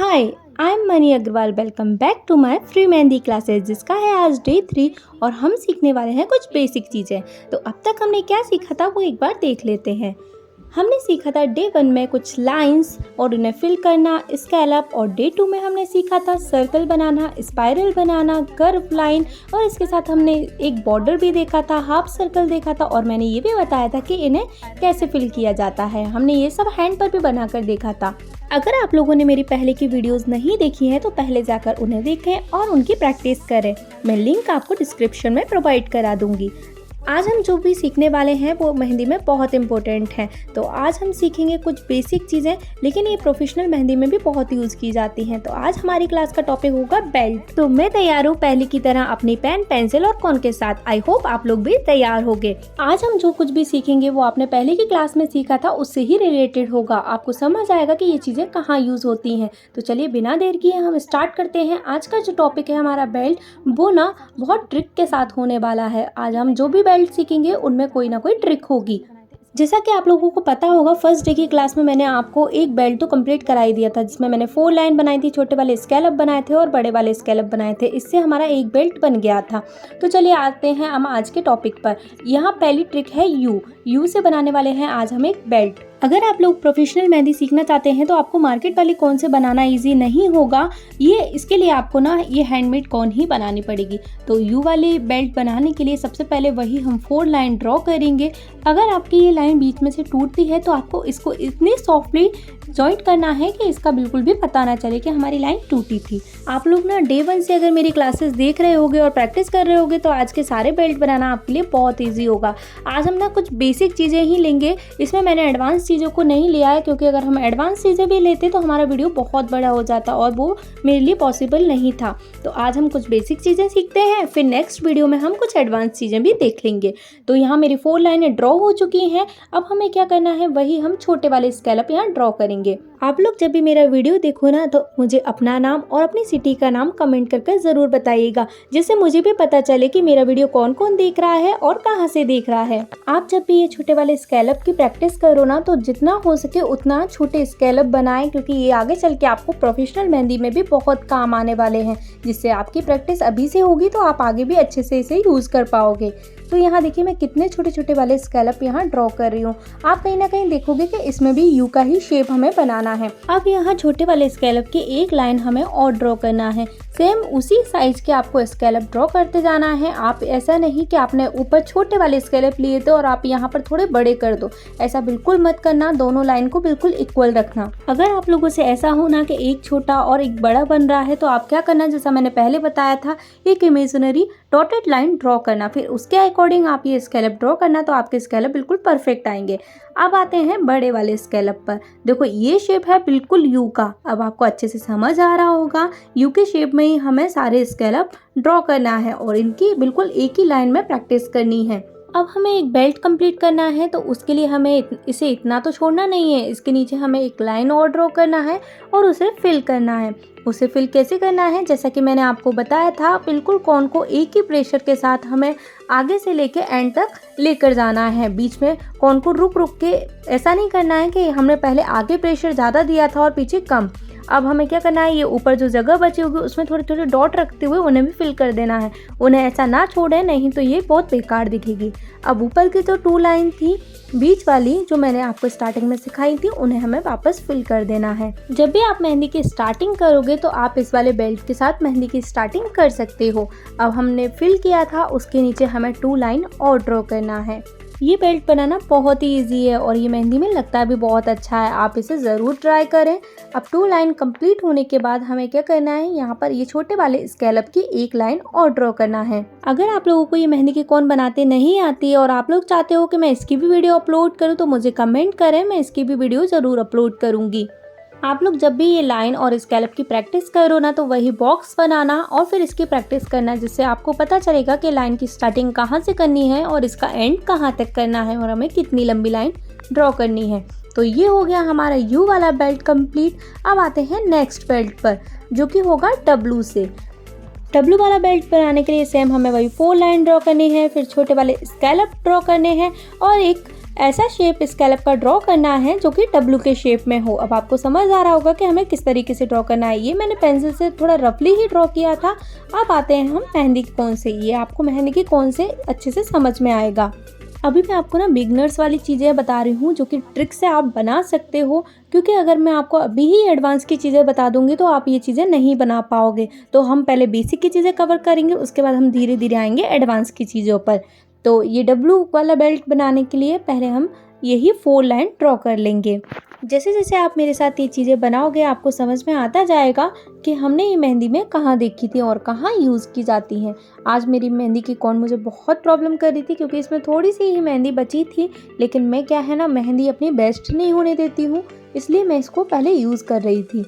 Hi, I am Mani Agarwal. Welcome back to my free mehndi classes, जिसका है आज डे 3 और हम सीखने वाले हैं कुछ बेसिक चीज़ें। तो अब तक हमने क्या सीखा था वो एक बार देख लेते हैं। हमने सीखा था डे 1 में कुछ लाइंस और उन्हें फिल करना, स्कैलप, और डे 2 में हमने सीखा था सर्कल बनाना, स्पाइरल बनाना, कर्व लाइन, और इसके साथ हमने एक बॉर्डर भी देखा था, हाफ सर्कल देखा था, और मैंने ये भी बताया था कि इन्हें कैसे फिल किया जाता है। हमने ये सब हैंड पर भी बनाकर देखा था। अगर आप लोगों ने मेरी पहले की वीडियोस नहीं देखी हैं तो पहले जाकर उन्हें देखें और उनकी प्रैक्टिस करें। मैं लिंक आपको डिस्क्रिप्शन में प्रोवाइड करा दूंगी। आज हम जो भी सीखने वाले हैं वो मेहंदी में बहुत इंपॉर्टेंट है। तो आज हम सीखेंगे कुछ बेसिक चीज़ें, लेकिन ये प्रोफेशनल मेहंदी में भी बहुत यूज़ की जाती हैं। तो आज हमारी क्लास का टॉपिक होगा बेल्ट। तो मैं तैयार हूँ पहले की तरह अपनी पेन, पेंसिल और कॉन के साथ। आई होप आप लोग भी तैयार होंगे। आज हम जो कुछ भी सीखेंगे वो आपने पहले की क्लास में सीखा था उससे ही रिलेटेड होगा। आपको समझ आएगा कि ये चीज़ें कहाँ यूज़ होती हैं। तो चलिए बिना देर किए हम स्टार्ट करते हैं। आज का जो टॉपिक है हमारा बेल्ट, वो ना बहुत ट्रिक के साथ होने वाला है। आज हम जो भी बेल्ट सीखेंगे उनमें कोई ना कोई ट्रिक होगी। जैसा कि आप लोगों को पता होगा, फर्स्ट डे की क्लास में मैंने आपको एक बेल्ट तो कंप्लीट करा ही दिया था, जिसमें मैंने 4 लाइन बनाई थी, छोटे वाले स्कैलप बनाए थे और बड़े वाले स्कैलप बनाए थे। इससे हमारा एक बेल्ट बन गया था। तो चलिए आते हैं हम आज के टॉपिक पर। यहाँ पहली ट्रिक है यू से बनाने वाले हैं आज हम एक बेल्ट। अगर आप लोग प्रोफेशनल मेहंदी सीखना चाहते हैं तो आपको मार्केट वाली कौन से बनाना इजी नहीं होगा। इसके लिए आपको ना ये हैंडमेड कौन ही बनानी पड़ेगी। तो यू वाली बेल्ट बनाने के लिए सबसे पहले वही हम 4 लाइन ड्रॉ करेंगे। अगर आपकी ये लाइन बीच में से टूटती है तो आपको इसको इतनी सॉफ्टली जॉइंट करना है कि इसका बिल्कुल भी पता ना चले कि हमारी लाइन टूटी थी। आप लोग ना डे 1 से अगर मेरी क्लासेस देख रहे होगे और प्रैक्टिस कर रहे होगे तो आज के सारे बेल्ट बनाना आपके लिए बहुत ईजी होगा। आज हम ना कुछ बेसिक चीज़ें ही लेंगे। इसमें मैंने एडवांस चीज़ों को नहीं लिया है, क्योंकि अगर हम एडवांस चीज़ें भी लेते तो हमारा वीडियो बहुत बड़ा हो जाता और वो मेरे लिए पॉसिबल नहीं था। तो आज हम कुछ बेसिक चीज़ें सीखते हैं, फिर नेक्स्ट वीडियो में हम कुछ एडवांस चीज़ें भी देख लेंगे। तो यहाँ मेरी 4 लाइनें ड्रॉ हो चुकी हैं। अब हमें क्या करना है, वही हम छोटे वाले स्कैलप यहाँ ड्रॉ करेंगे। आप लोग जब भी मेरा वीडियो देखो ना तो मुझे अपना नाम और अपनी सिटी का नाम कमेंट करके ज़रूर बताइएगा, जिससे मुझे भी पता चले कि मेरा वीडियो कौन कौन देख रहा है और कहाँ से देख रहा है। आप जब भी ये छोटे वाले स्कैलप की प्रैक्टिस करो ना तो जितना हो सके उतना छोटे स्कैलप बनाएं, क्योंकि ये आगे चल के आपको प्रोफेशनल मेहंदी में भी बहुत काम आने वाले हैं। जिससे आपकी प्रैक्टिस अभी से होगी तो आप आगे भी अच्छे से इसे यूज़ कर पाओगे। तो यहाँ देखिए मैं कितने छोटे छोटे वाले स्कैलप यहाँ ड्रॉ कर रही हूँ। आप कहीं ना कहीं देखोगे कि इसमें भी यू का ही शेप हमें बनाना है। अब यहाँ छोटे वाले स्कैलप की एक लाइन हमें और ड्रॉ करना है। सेम उसी साइज के आपको स्कैलप ड्रॉ करते जाना है। आप ऐसा नहीं कि आपने ऊपर छोटे वाले स्कैलप लिए थे और आप यहाँ पर थोड़े बड़े कर दो। ऐसा बिल्कुल मत करना, दोनों लाइन को बिल्कुल इक्वल रखना। अगर आप लोगों से ऐसा होना कि एक छोटा और एक बड़ा बन रहा है तो आप क्या करना, जैसा मैंने पहले बताया था, एक इमेजिनरी डॉटेड लाइन ड्रॉ करना, फिर उसके अकॉर्डिंग आप ये स्कैलप ड्रॉ करना, तो आपके स्कैलप बिल्कुल परफेक्ट आएंगे। अब आते हैं बड़े वाले स्कैलप पर। देखो ये शेप है बिल्कुल यू का। अब आपको अच्छे से समझ आ रहा होगा, यू के शेप में ही हमें सारे स्कैलप ड्रॉ करना है और इनकी बिल्कुल एक ही लाइन में प्रैक्टिस करनी है। अब हमें एक बेल्ट कंप्लीट करना है तो उसके लिए हमें इसे इतना तो छोड़ना नहीं है। इसके नीचे हमें एक लाइन और ड्रॉ करना है और उसे फिल करना है। उसे फिल कैसे करना है, जैसा कि मैंने आपको बताया था, बिल्कुल कॉन को एक ही प्रेशर के साथ हमें आगे से लेके एंड तक लेकर जाना है। बीच में कॉन को रुक रुक के ऐसा नहीं करना है कि हमने पहले आगे प्रेशर ज़्यादा दिया था और पीछे कम। अब हमें क्या करना है, ये ऊपर जो जगह बची होगी उसमें थोड़े थोड़े डॉट रखते हुए उन्हें भी फिल कर देना है। उन्हें ऐसा ना छोड़ें, नहीं तो ये बहुत बेकार दिखेगी। अब ऊपर की जो 2 लाइन थी बीच वाली, जो मैंने आपको स्टार्टिंग में सिखाई थी, उन्हें हमें वापस फिल कर देना है। जब भी आप मेहंदी की स्टार्टिंग करोगे तो आप इस वाले बेल्ट के साथ मेहंदी की स्टार्टिंग कर सकते हो। अब हमने फिल किया था, उसके नीचे हमें 2 लाइन और ड्रॉ करना है। ये बेल्ट बनाना बहुत ही इजी है और ये मेहंदी में लगता भी बहुत अच्छा है। आप इसे ज़रूर ट्राई करें। अब 2 लाइन कंप्लीट होने के बाद हमें क्या करना है, यहाँ पर ये छोटे वाले स्कैलप की एक लाइन और ड्रॉ करना है। अगर आप लोगों को ये मेहंदी की कौन बनाते नहीं आती है और आप लोग चाहते हो कि मैं इसकी भी वीडियो अपलोड करूँ तो मुझे कमेंट करें, मैं इसकी भी वीडियो ज़रूर अपलोड करूँगी। आप लोग जब भी ये लाइन और स्कैलप की प्रैक्टिस करो ना तो वही बॉक्स बनाना और फिर इसकी प्रैक्टिस करना, जिससे आपको पता चलेगा कि लाइन की स्टार्टिंग कहाँ से करनी है और इसका एंड कहाँ तक करना है और हमें कितनी लंबी लाइन ड्रॉ करनी है। तो ये हो गया हमारा यू वाला बेल्ट कंप्लीट। अब आते हैं नेक्स्ट बेल्ट पर, जो कि होगा डब्लू से। डब्लू वाला बेल्ट बनाने के लिए सेम हमें वही 4 लाइन ड्रॉ करनी है, फिर छोटे वाले स्कैलप ड्रॉ करने हैं और एक ऐसा शेप स्कैलप का ड्रॉ करना है जो कि डब्लू के शेप में हो। अब आपको समझ आ रहा होगा कि हमें किस तरीके से ड्रॉ करना है। ये मैंने पेंसिल से थोड़ा रफली ही ड्रॉ किया था। अब आते हैं हम मेहंदी के कोन से। ये आपको मेहंदी के कोन से अच्छे से समझ में आएगा। अभी मैं आपको ना बिगनर्स वाली चीज़ें बता रही हूँ जो कि ट्रिक से आप बना सकते हो, क्योंकि अगर मैं आपको अभी ही एडवांस की चीज़ें बता दूंगी तो आप ये चीज़ें नहीं बना पाओगे। तो हम पहले बेसिक की चीज़ें कवर करेंगे, उसके बाद हम धीरे धीरे आएंगे एडवांस की चीज़ों पर। तो ये डब्लू वाला बेल्ट बनाने के लिए पहले हम यही 4 लाइन ड्रॉ कर लेंगे। जैसे जैसे आप मेरे साथ ये चीज़ें बनाओगे आपको समझ में आता जाएगा कि हमने ये मेहंदी में कहाँ देखी थी और कहाँ यूज़ की जाती हैं। आज मेरी मेहंदी की कौन मुझे बहुत प्रॉब्लम कर रही थी, क्योंकि इसमें थोड़ी सी ही मेहंदी बची थी, लेकिन मैं क्या है ना मेहंदी अपनी बेस्ट नहीं होने देती हूँ, इसलिए मैं इसको पहले यूज़ कर रही थी।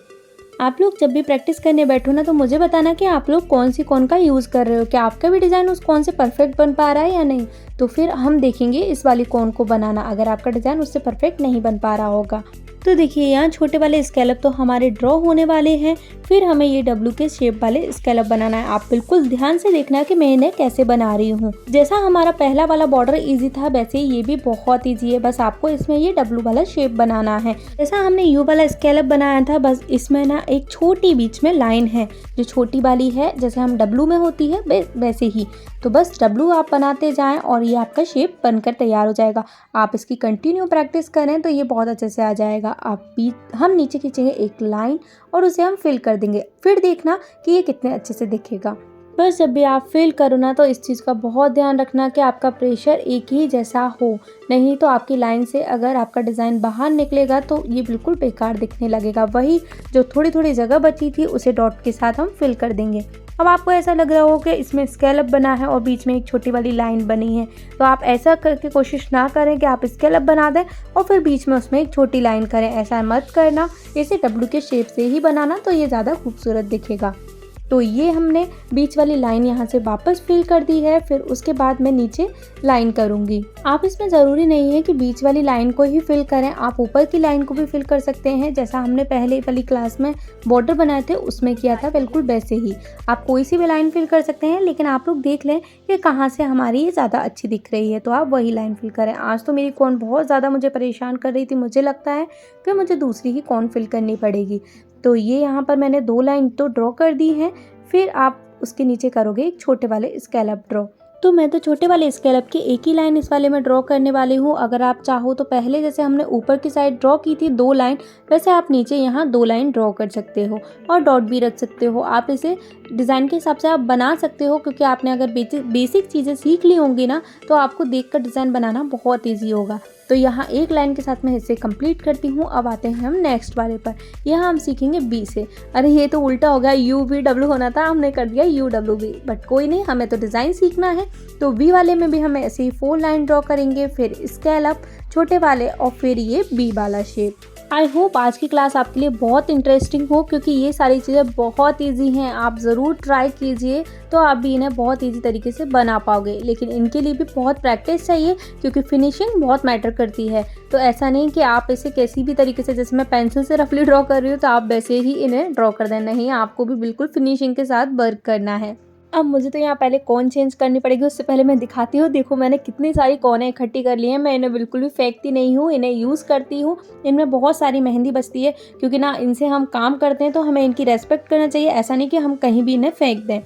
आप लोग जब भी प्रैक्टिस करने बैठो ना तो मुझे बताना कि आप लोग कौन सी कौन का यूज़ कर रहे हो, क्या आपका भी डिज़ाइन उस कौन से परफेक्ट बन पा रहा है या नहीं। तो फिर हम देखेंगे इस वाली कौन को बनाना, अगर आपका डिज़ाइन उससे परफेक्ट नहीं बन पा रहा होगा। तो देखिए यहाँ छोटे वाले स्कैलप तो हमारे ड्रॉ होने वाले हैं। फिर हमें ये डब्लू के शेप वाले स्कैलप बनाना है। आप बिल्कुल ध्यान से देखना कि मैं इन्हें कैसे बना रही हूँ। जैसा हमारा पहला वाला बॉर्डर इजी था वैसे ही ये भी बहुत इजी है, बस आपको इसमें ये डब्लू वाला शेप बनाना है। जैसा हमने यू वाला स्कैलप बनाया था, बस इसमें ना एक छोटी बीच में लाइन है जो छोटी वाली है, जैसे हम डब्लू में होती है वैसे ही। तो बस डब्लू आप बनाते जाएं और ये आपका शेप बनकर तैयार हो जाएगा। आप इसकी कंटिन्यू प्रैक्टिस करें तो ये बहुत अच्छे से आ जाएगा। हम नीचे खींचेंगे एक लाइन और उसे हम फिल कर देंगे, फिर देखना कि ये कितने अच्छे से दिखेगा। बस जब भी आप फिल करो ना तो इस चीज़ का बहुत ध्यान रखना कि आपका प्रेशर एक ही जैसा हो, नहीं तो आपकी लाइन से अगर आपका डिज़ाइन बाहर निकलेगा तो ये बिल्कुल बेकार दिखने लगेगा। वही जो थोड़ी थोड़ी जगह बची थी उसे डॉट के साथ हम फिल कर देंगे। अब आपको ऐसा लग रहा हो कि इसमें स्कैलप बना है और बीच में एक छोटी वाली लाइन बनी है, तो आप ऐसा करके कोशिश ना करें कि आप स्कैलप बना दें और फिर बीच में उसमें एक छोटी लाइन करें। ऐसा मत करना, इसे डब्लू के शेप से ही बनाना तो ये ज़्यादा खूबसूरत दिखेगा। तो ये हमने बीच वाली लाइन यहाँ से वापस फिल कर दी है। फिर उसके बाद मैं नीचे लाइन करूँगी। आप इसमें ज़रूरी नहीं है कि बीच वाली लाइन को ही फिल करें, आप ऊपर की लाइन को भी फिल कर सकते हैं। जैसा हमने पहले वाली क्लास में बॉर्डर बनाए थे उसमें किया था, बिल्कुल वैसे ही आप कोई सी भी लाइन फिल कर सकते हैं, लेकिन आप लोग देख लें कि कहाँ से हमारी ये ज़्यादा अच्छी दिख रही है तो आप वही लाइन फिल करें। आज तो मेरी कौन बहुत ज़्यादा मुझे परेशान कर रही थी, मुझे लगता है कि मुझे दूसरी ही कौन फिल करनी पड़ेगी। तो ये यहाँ पर मैंने 2 लाइन तो ड्रॉ कर दी हैं। फिर आप उसके नीचे करोगे एक छोटे वाले स्कैलप ड्रॉ। तो मैं तो छोटे वाले स्कैलप की एक ही लाइन इस वाले में ड्रॉ करने वाली हूँ। अगर आप चाहो तो पहले जैसे हमने ऊपर की साइड ड्रॉ की थी 2 लाइन, वैसे आप नीचे यहाँ 2 लाइन ड्रॉ कर सकते हो और डॉट भी रख सकते हो। आप इसे डिज़ाइन के हिसाब से आप बना सकते हो, क्योंकि आपने अगर बेसिक चीज़ें सीख ली होंगी ना तो आपको देख कर डिज़ाइन बनाना बहुत ईजी होगा। तो यहाँ एक लाइन के साथ मैं इसे कंप्लीट करती हूँ। अब आते हैं हम नेक्स्ट वाले पर। यहाँ हम सीखेंगे बी से। अरे ये तो उल्टा हो गया, यू वी डब्ल्यू होना था, हमने कर दिया यू डब्ल्यू वी, बट कोई नहीं, हमें तो डिज़ाइन सीखना है। तो वी वाले में भी हम ऐसे ही 4 लाइन ड्रॉ करेंगे, फिर स्कैलप छोटे वाले और फिर ये बी वाला शेप। आई होप आज की क्लास आपके लिए बहुत इंटरेस्टिंग हो, क्योंकि ये सारी चीज़ें बहुत इजी हैं। आप ज़रूर ट्राई कीजिए तो आप भी इन्हें बहुत इजी तरीके से बना पाओगे, लेकिन इनके लिए भी बहुत प्रैक्टिस चाहिए, क्योंकि फिनिशिंग बहुत मैटर करती है। तो ऐसा नहीं कि आप इसे किसी भी तरीके से, जैसे मैं पेंसिल से रफली ड्रॉ कर रही हूँ तो आप वैसे ही इन्हें ड्रॉ कर दें, नहीं, आपको भी बिल्कुल फिनिशिंग के साथ वर्क करना है। अब मुझे तो यहाँ पहले कौन चेंज करनी पड़ेगी, उससे पहले मैं दिखाती हूँ। देखो मैंने कितनी सारी कौनें इकट्ठी कर ली हैं। मैं इन्हें बिल्कुल भी फेंकती नहीं हूँ, इन्हें यूज़ करती हूँ। इनमें बहुत सारी मेहंदी बचती है, क्योंकि ना इनसे हम काम करते हैं तो हमें इनकी रेस्पेक्ट करना चाहिए। ऐसा नहीं कि हम कहीं भी इन्हें फेंक दें।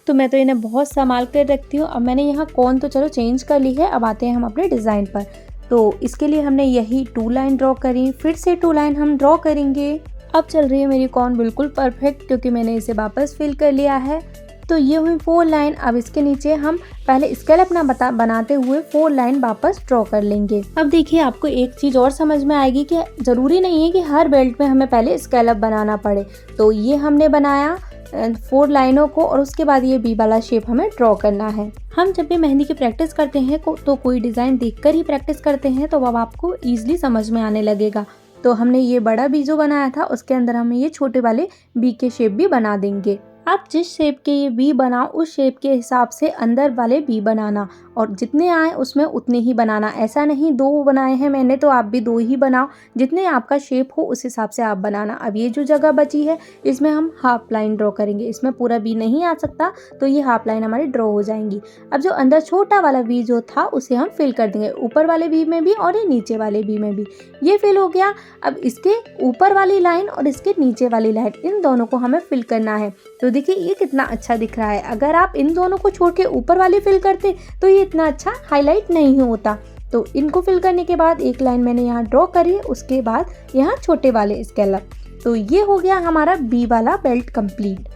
तो मैं तो इन्हें बहुत संभाल कर रखती हूँ। अब मैंने यहाँ कौन तो चलो चेंज कर ली है। अब आते हैं हम अपने डिज़ाइन पर। तो इसके लिए हमने यही 2 लाइन ड्रॉ करी, फिर से 2 लाइन हम ड्रॉ करेंगे। अब चल रही है मेरी कौन बिल्कुल परफेक्ट, क्योंकि मैंने इसे वापस फिल कर लिया है। तो ये हुई 4 लाइन। अब इसके नीचे हम पहले स्केलप ना बनाते हुए 4 लाइन वापस ड्रॉ कर लेंगे। अब देखिए आपको एक चीज़ और समझ में आएगी कि ज़रूरी नहीं है कि हर बेल्ट में हमें पहले स्केलप बनाना पड़े। तो ये हमने बनाया 4 लाइनों को और उसके बाद ये बी वाला शेप हमें ड्रॉ करना है। हम जब भी मेहंदी की प्रैक्टिस करते हैं तो कोई डिज़ाइन देखकर ही प्रैक्टिस करते हैं, तो अब आपको ईजिली समझ में आने लगेगा। तो हमने ये बड़ा बी जो बनाया था उसके अंदर हमें ये छोटे वाले बी के शेप भी बना देंगे। आप जिस शेप के ये बी बनाओ उस शेप के हिसाब से अंदर वाले बी बनाना, और जितने आए उसमें उतने ही बनाना, ऐसा नहीं 2 बनाए हैं मैंने तो आप भी 2 ही बनाओ, जितने आपका शेप हो उस हिसाब से आप बनाना। अब ये जो जगह बची है इसमें हम हाफ लाइन ड्रॉ करेंगे, इसमें पूरा वी नहीं आ सकता तो ये हाफ लाइन हमारी ड्रॉ हो जाएंगी। अब जो अंदर छोटा वाला वी जो था उसे हम फिल कर देंगे, ऊपर वाले वी में भी और ये नीचे वाले वी में भी, ये फिल हो गया। अब इसके ऊपर वाली लाइन और इसके नीचे वाली लाइन, इन दोनों को हमें फिल करना है। तो देखिए ये कितना अच्छा दिख रहा है। अगर आप इन दोनों को छोड़ के ऊपर वाली फिल करते तो ये इतना अच्छा हाईलाइट नहीं होता। तो इनको फिल करने के बाद एक लाइन मैंने यहाँ ड्रॉ करी, उसके बाद यहाँ छोटे वाले स्कैलप। तो ये हो गया हमारा बी वाला बेल्ट कंप्लीट।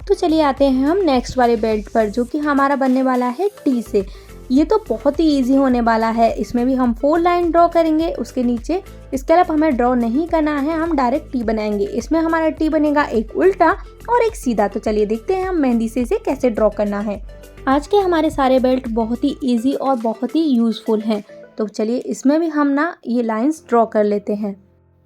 तो चलिए आते हैं हम नेक्स्ट वाले बेल्ट पर, जो कि हमारा बनने वाला है टी से। ये तो बहुत ही इजी होने वाला है। इसमें भी हम 4 लाइन ड्रॉ करेंगे, उसके नीचे स्कैलप हमें ड्रॉ नहीं करना है, हम डायरेक्ट टी बनाएंगे। इसमें हमारा टी बनेगा एक उल्टा और एक सीधा। तो चलिए देखते हैं हम मेहंदी से इसे कैसे ड्रॉ करना है। आज के हमारे सारे बेल्ट बहुत ही इजी और बहुत ही यूज़फुल हैं। तो चलिए इसमें भी हम ना ये लाइंस ड्रॉ कर लेते हैं।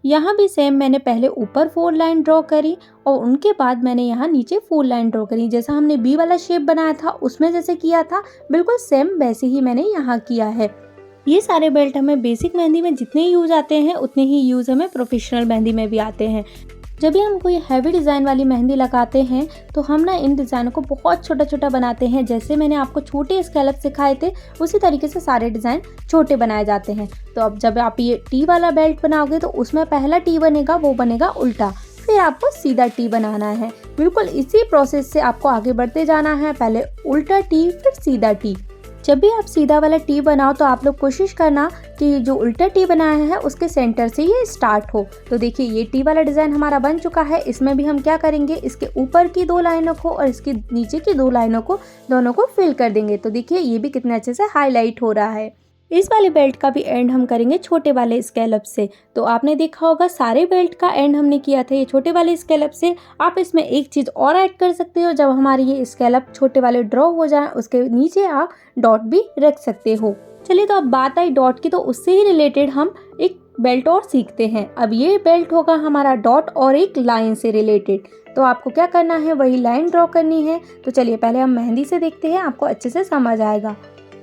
यहाँ भी सेम मैंने पहले ऊपर 4 लाइन ड्रॉ करी और उनके बाद मैंने यहाँ नीचे 4 लाइन ड्रॉ करी। जैसा हमने बी वाला शेप बनाया था उसमें जैसे किया था बिल्कुल सेम वैसे ही मैंने यहाँ किया है। ये सारे बेल्ट हमें बेसिक मेहंदी में जितने यूज़ आते हैं उतने ही यूज़ हमें प्रोफेशनल मेहंदी में भी आते हैं। जब भी हम कोई हैवी डिज़ाइन वाली मेहंदी लगाते हैं तो हम ना इन डिज़ाइनों को बहुत छोटा छोटा बनाते हैं। जैसे मैंने आपको छोटे स्कैलप सिखाए थे उसी तरीके से सारे डिज़ाइन छोटे बनाए जाते हैं। तो अब जब आप ये टी वाला बेल्ट बनाओगे तो उसमें पहला टी बनेगा वो बनेगा उल्टा, फिर आपको सीधा टी बनाना है। बिल्कुल इसी प्रोसेस से आपको आगे बढ़ते जाना है, पहले उल्टा टी फिर सीधा टी। जब भी आप सीधा वाला टी बनाओ तो आप लोग कोशिश करना कि जो उल्टा टी बनाया है उसके सेंटर से ये स्टार्ट हो। तो देखिए ये टी वाला डिज़ाइन हमारा बन चुका है। इसमें भी हम क्या करेंगे, इसके ऊपर की 2 लाइनों को और इसके नीचे की 2 लाइनों को दोनों को फिल कर देंगे। तो देखिए ये भी कितने अच्छे से हाईलाइट हो रहा है। इस वाले बेल्ट का भी एंड हम करेंगे छोटे वाले स्कैलप से। तो आपने देखा होगा सारे बेल्ट का एंड हमने किया था ये छोटे वाले स्कैलप से। आप इसमें एक चीज़ और ऐड कर सकते हो, जब हमारे ये स्कैलप छोटे वाले ड्रॉ हो जाए उसके नीचे आप डॉट भी रख सकते हो। चलिए तो अब बात आई डॉट की, तो उससे ही रिलेटेड हम एक बेल्ट और सीखते हैं। अब ये बेल्ट होगा हमारा डॉट और एक लाइन से रिलेटेड। तो आपको क्या करना है, वही लाइन ड्रॉ करनी है। तो चलिए पहले हम मेहंदी से देखते हैं, आपको अच्छे से समझ आएगा।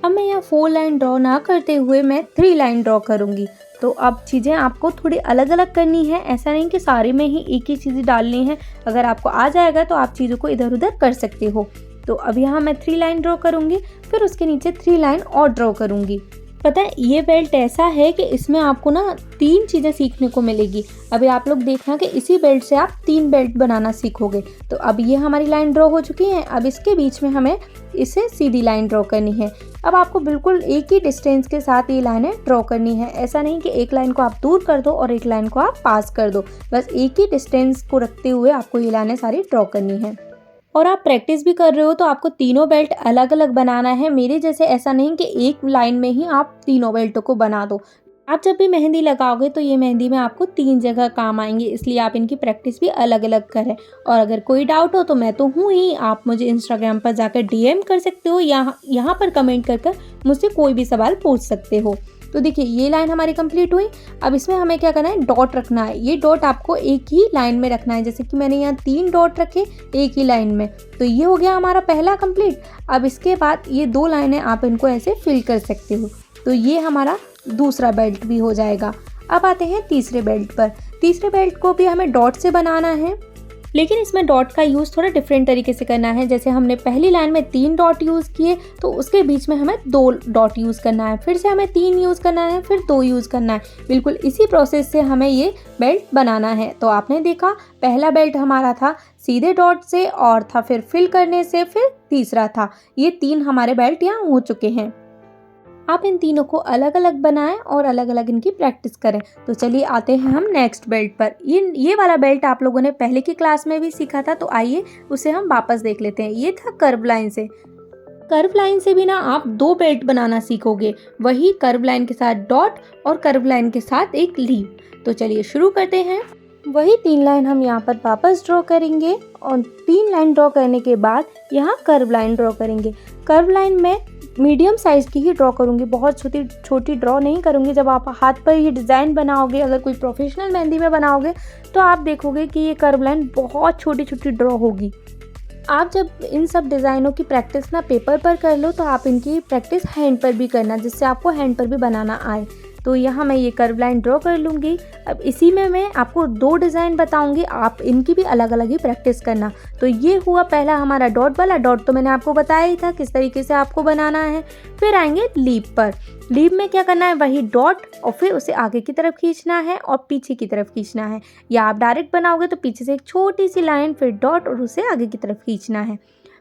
अब मैं यहाँ 4 लाइन ड्रॉ ना करते हुए मैं 3 लाइन ड्रॉ करूँगी। तो अब चीज़ें आपको थोड़ी अलग अलग करनी है, ऐसा नहीं कि सारे में ही एक ही चीज़ डालनी है। अगर आपको आ जाएगा तो आप चीज़ों को इधर उधर कर सकते हो। तो अब यहाँ मैं 3 लाइन ड्रॉ करूँगी, फिर उसके नीचे 3 लाइन और ड्रॉ करूँगी। पता है ये बेल्ट ऐसा है कि इसमें आपको ना 3 चीज़ें सीखने को मिलेगी। अभी आप लोग देखना कि इसी बेल्ट से आप 3 बेल्ट बनाना सीखोगे। तो अब ये हमारी लाइन ड्रॉ हो चुकी है। अब इसके बीच में हमें इसे सीधी लाइन ड्रॉ करनी है। अब आपको बिल्कुल एक ही डिस्टेंस के साथ ये लाइनें ड्रॉ करनी है। ऐसा नहीं कि एक लाइन को आप दूर कर दो और एक लाइन को आप पास कर दो, बस एक ही डिस्टेंस को रखते हुए आपको ये लाइनें सारी ड्रॉ करनी है। और आप प्रैक्टिस भी कर रहे हो तो आपको तीनों बेल्ट अलग अलग बनाना है। मेरे जैसे ऐसा नहीं कि एक लाइन में ही आप तीनों बेल्टों को बना दो। आप जब भी मेहंदी लगाओगे तो ये मेहंदी में आपको 3 जगह काम आएंगे, इसलिए आप इनकी प्रैक्टिस भी अलग अलग करें। और अगर कोई डाउट हो तो मैं तो हूँ ही, आप मुझे इंस्टाग्राम पर जाकर DM कर सकते हो, यहाँ पर कमेंट कर मुझसे कोई भी सवाल पूछ सकते हो। तो देखिए ये लाइन हमारी कंप्लीट हुई। अब इसमें हमें क्या करना है, डॉट रखना है। ये डॉट आपको एक ही लाइन में रखना है, जैसे कि मैंने यहाँ 3 डॉट रखे एक ही लाइन में। तो ये हो गया हमारा पहला कंप्लीट। अब इसके बाद ये 2 लाइनें आप इनको ऐसे फिल कर सकते हो। तो ये हमारा दूसरा बेल्ट भी हो जाएगा। अब आते हैं तीसरे बेल्ट पर। तीसरे बेल्ट को भी हमें डॉट से बनाना है, लेकिन इसमें डॉट का यूज़ थोड़ा डिफरेंट तरीके से करना है। जैसे हमने पहली लाइन में 3 डॉट यूज़ किए तो उसके बीच में हमें 2 डॉट यूज़ करना है, फिर से हमें 3 यूज़ करना है, फिर 2 यूज़ करना है। बिल्कुल इसी प्रोसेस से हमें ये बेल्ट बनाना है। तो आपने देखा पहला बेल्ट हमारा था सीधे डॉट से और था फिर फिल करने से, फिर तीसरा था। ये 3 हमारे बेल्ट यहाँ हो चुके हैं। आप इन तीनों को अलग अलग बनाएं और अलग अलग इनकी प्रैक्टिस करें। तो चलिए आते हैं हम नेक्स्ट बेल्ट पर। ये वाला बेल्ट आप लोगों ने पहले की क्लास में भी सीखा था, तो आइए उसे हम वापस देख लेते हैं। ये था कर्व लाइन से। कर्व लाइन से भी ना आप 2 बेल्ट बनाना सीखोगे, वही कर्व लाइन के साथ डॉट और कर्व लाइन के साथ एक लीव। तो चलिए शुरू करते हैं। वही 3 लाइन हम यहाँ पर वापस ड्रॉ करेंगे और 3 लाइन ड्रॉ करने के बाद यहाँ कर्व लाइन ड्रॉ करेंगे। कर्व लाइन में मीडियम साइज़ की ही ड्रॉ करूँगी, बहुत छोटी ड्रॉ नहीं करूँगी। जब आप हाथ पर ये डिज़ाइन बनाओगे, अगर कोई प्रोफेशनल मेहंदी में बनाओगे तो आप देखोगे कि ये कर्व लाइन बहुत छोटी छोटी ड्रॉ होगी। आप जब इन सब डिज़ाइनों की प्रैक्टिस ना पेपर पर कर लो तो आप इनकी प्रैक्टिस हैंड पर भी करना, जिससे आपको हैंड पर भी बनाना आए। तो यहाँ मैं ये कर्व लाइन ड्रॉ कर लूँगी। अब इसी में मैं आपको 2 डिज़ाइन बताऊँगी, आप इनकी भी अलग अलग ही प्रैक्टिस करना। तो ये हुआ पहला हमारा डॉट वाला। डॉट तो मैंने आपको बताया ही था किस तरीके से आपको बनाना है। फिर आएंगे लीप पर। लीप में क्या करना है, वही डॉट और फिर उसे आगे की तरफ खींचना है और पीछे की तरफ खींचना है, या आप डायरेक्ट बनाओगे तो पीछे से एक छोटी सी लाइन, फिर डॉट और उसे आगे की तरफ खींचना है।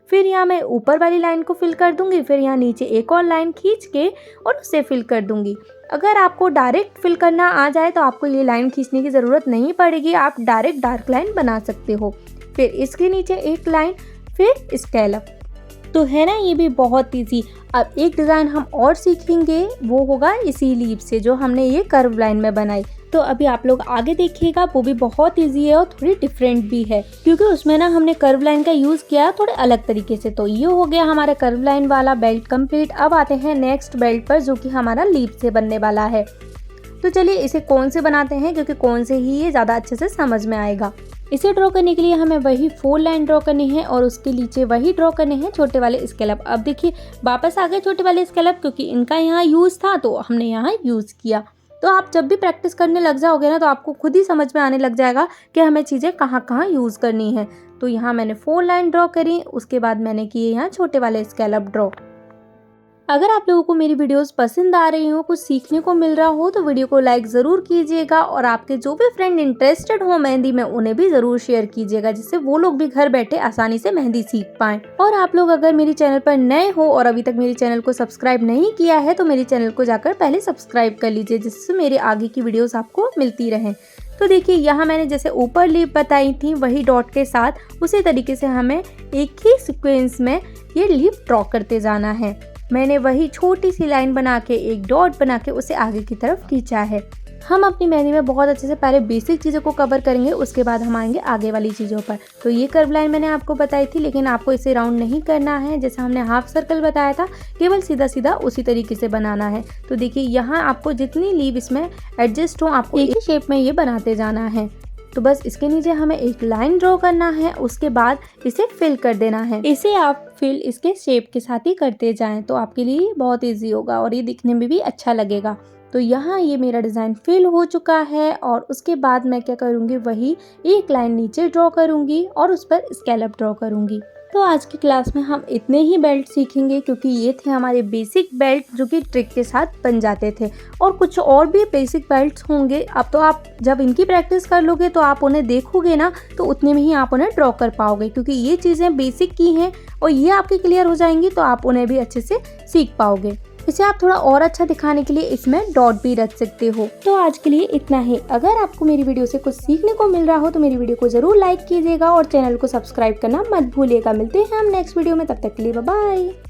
फिर यहाँ मैं ऊपर वाली लाइन को फिल कर दूंगी, फिर यहाँ नीचे एक और लाइन खींच के और उसे फिल कर दूंगी। अगर आपको डायरेक्ट फिल करना आ जाए तो आपको ये लाइन खींचने की ज़रूरत नहीं पड़ेगी, आप डायरेक्ट डार्क लाइन बना सकते हो। फिर इसके नीचे एक लाइन, फिर स्केलअप। तो है ना ये भी बहुत ईजी। अब एक डिज़ाइन हम और सीखेंगे, वो होगा इसी लीप से जो हमने ये कर्व लाइन में बनाई। तो अभी आप लोग आगे देखिएगा, वो भी बहुत इजी है और थोड़ी डिफरेंट भी है, क्योंकि उसमें ना हमने कर्व लाइन का यूज़ किया थोड़े अलग तरीके से। तो ये हो गया हमारा कर्व लाइन वाला बेल्ट कंप्लीट। अब आते हैं नेक्स्ट बेल्ट पर, जो कि हमारा लीप से बनने वाला है। तो चलिए इसे कौन से बनाते हैं, क्योंकि कौन से ही ये ज़्यादा अच्छे से समझ में आएगा। इसे ड्रॉ करने के लिए हमें वही 4 लाइन ड्रॉ करनी है और उसके नीचे वही ड्रॉ करने हैं छोटे वाले स्केलअप। अब देखिए वापस आ गए छोटे वाले स्केलअप, क्योंकि इनका यहाँ यूज़ था तो हमने यहाँ यूज़ किया। तो आप जब भी प्रैक्टिस करने लग जाओगे ना तो आपको खुद ही समझ में आने लग जाएगा कि हमें चीज़ें कहाँ कहाँ यूज़ करनी है। तो यहाँ मैंने 4 लाइन ड्रॉ करी, उसके बाद मैंने किए यहाँ छोटे वाले स्केलअप ड्रॉ। अगर आप लोगों को मेरी वीडियोस पसंद आ रही हो, कुछ सीखने को मिल रहा हो, तो वीडियो को लाइक ज़रूर कीजिएगा और आपके जो भी फ्रेंड इंटरेस्टेड हो मेहंदी में उन्हें भी ज़रूर शेयर कीजिएगा, जिससे वो लोग भी घर बैठे आसानी से मेहंदी सीख पाएँ। और आप लोग अगर मेरी चैनल पर नए हो और अभी तक मेरे चैनल को सब्सक्राइब नहीं किया है तो मेरे चैनल को जाकर पहले सब्सक्राइब कर लीजिए, जिससे मेरे आगे की वीडियोज़ आपको मिलती रहें। तो देखिए यहाँ मैंने जैसे ऊपर लीप बताई थी वही डॉट के साथ उसी तरीके से हमें एक ही सीक्वेंस में ये लीप ड्रॉ करते जाना है। मैंने वही छोटी सी लाइन बना के एक डॉट बना के उसे आगे की तरफ खींचा है। हम अपनी मेहंदी में बहुत अच्छे से पहले बेसिक चीज़ों को कवर करेंगे, उसके बाद हम आएंगे आगे वाली चीज़ों पर। तो ये कर्व लाइन मैंने आपको बताई थी, लेकिन आपको इसे राउंड नहीं करना है जैसा हमने हाफ सर्कल बताया था, केवल सीधा सीधा उसी तरीके से बनाना है। तो देखिए यहाँ आपको जितनी लीव इसमें एडजस्ट हो आपको एक ही शेप में ये बनाते जाना है। तो बस इसके नीचे हमें एक लाइन ड्रॉ करना है, उसके बाद इसे फिल कर देना है। इसे आप फिल इसके शेप के साथ ही करते जाएं तो आपके लिए बहुत इजी होगा और ये दिखने में भी अच्छा लगेगा। तो यहाँ ये मेरा डिज़ाइन फिल हो चुका है और उसके बाद मैं क्या करूँगी, वही एक लाइन नीचे ड्रॉ करूँगी और उस पर स्केलअप ड्रॉ करूँगी। तो आज की क्लास में हम इतने ही बेल्ट सीखेंगे, क्योंकि ये थे हमारे बेसिक बेल्ट जो कि ट्रिक के साथ बन जाते थे, और कुछ और भी बेसिक बेल्ट्स होंगे। अब तो आप जब इनकी प्रैक्टिस कर लोगे तो आप उन्हें देखोगे ना तो उतने में ही आप उन्हें ड्रॉ कर पाओगे, क्योंकि ये चीज़ें बेसिक की हैं और ये आपकी क्लियर हो जाएंगी तो आप उन्हें भी अच्छे से सीख पाओगे। इसे आप थोड़ा और अच्छा दिखाने के लिए इसमें डॉट भी रख सकते हो। तो आज के लिए इतना ही। अगर आपको मेरी वीडियो से कुछ सीखने को मिल रहा हो तो मेरी वीडियो को जरूर लाइक कीजिएगा और चैनल को सब्सक्राइब करना मत भूलिएगा। मिलते हैं हम नेक्स्ट वीडियो में, तब तक के लिए बाय बाय।